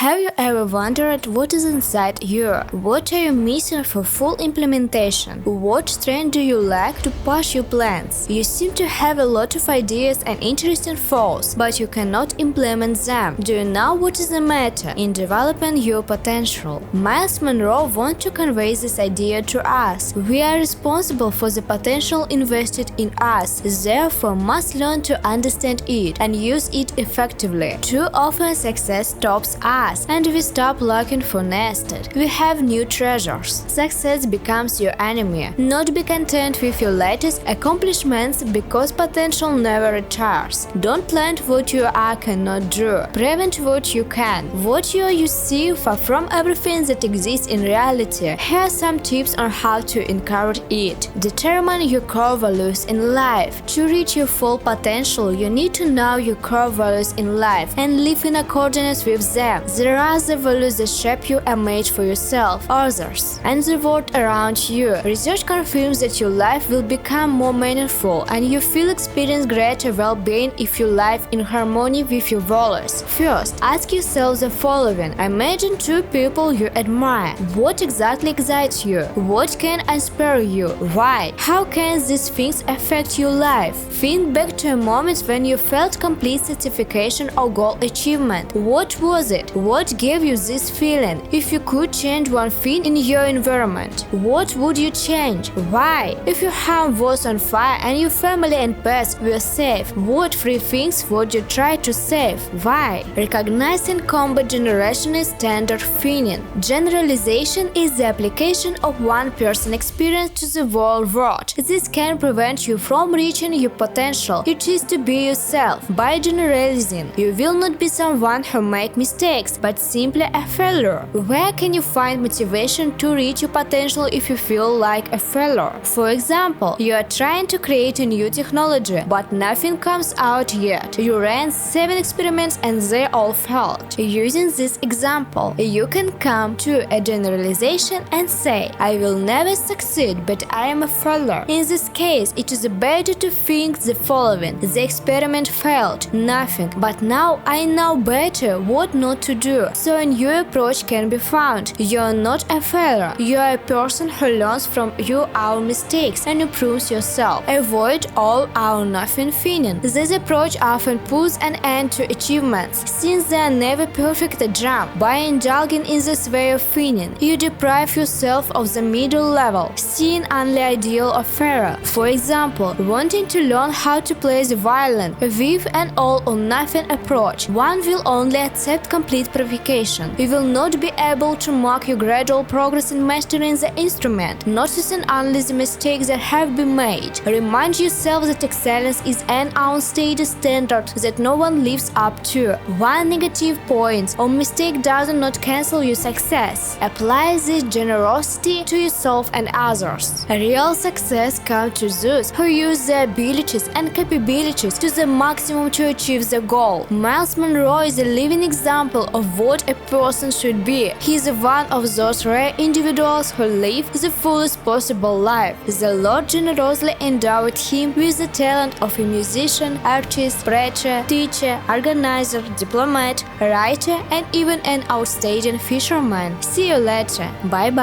Have you ever wondered what is inside you? What are you missing for full implementation? What strength do you lack to push your plans? You seem to have a lot of ideas and interesting thoughts, but you cannot implement them. Do you know what is the matter in developing your potential? Myles Munroe wants to convey this idea to us. We are responsible for the potential invested in us, therefore must learn to understand it and use it effectively. Too often success stops us, and we stop looking for nested. We have new treasures. Success becomes your enemy. Not be content with your latest accomplishments because potential never retires. Don't plant what you are cannot do. Prevent what you can. What you see far from everything that exists in reality. Here are some tips on how to encourage it. Determine your core values in life. To reach your full potential, you need to know your core values in life and live in accordance with them. There are the values that shape you a match for yourself, others, and the world around you. Research confirms that your life will become more meaningful and you will experience greater well-being if you live in harmony with your values. First, ask yourself the following. Imagine two people you admire. What exactly excites you? What can inspire you? Why? How can these things affect your life? Think back to a moment when you felt complete satisfaction or goal achievement. What was it? What gave you this feeling? If you could change one thing in your environment, what would you change? Why? If your home was on fire and your family and pets were safe, what three things would you try to save? Why? Recognizing combat generation is standard thinking. Generalization is the application of one person's experience to the whole world. This can prevent you from reaching your potential. You choose to be yourself. By generalizing, you will not be someone who makes mistakes, but simply a failure. Where can you find motivation to reach your potential if you feel like a failure? For example, you are trying to create a new technology, but nothing comes out yet. You ran 7 experiments and they all failed. Using this example, you can come to a generalization and say, I will never succeed, but I am a failure. In this case, it is better to think the following. The experiment failed, nothing, but now I know better what not to do. So a new approach can be found. You are not a failure. You are a person who learns from your own mistakes and improves yourself. Avoid all or nothing thinking. This approach often puts an end to achievements, since they are never perfect at jump. By indulging in this way of thinking, you deprive yourself of the middle level, seeing only ideal or failure. For example, wanting to learn how to play the violin with an all or nothing approach, one will only accept complete purification. You will not be able to mark your gradual progress in mastering the instrument, noticing only the mistakes that have been made. Remind yourself that excellence is an unstated standard that no one lives up to. One negative point or mistake does not cancel your success. Apply this generosity to yourself and others. Real success comes to those who use their abilities and capabilities to the maximum to achieve the goal. Myles Munroe is a living example of what a person should be. He is one of those rare individuals who live the fullest possible life. The Lord generously endowed him with the talent of a musician, artist, preacher, teacher, organizer, diplomat, writer, and even an outstanding fisherman. See you later. Bye bye.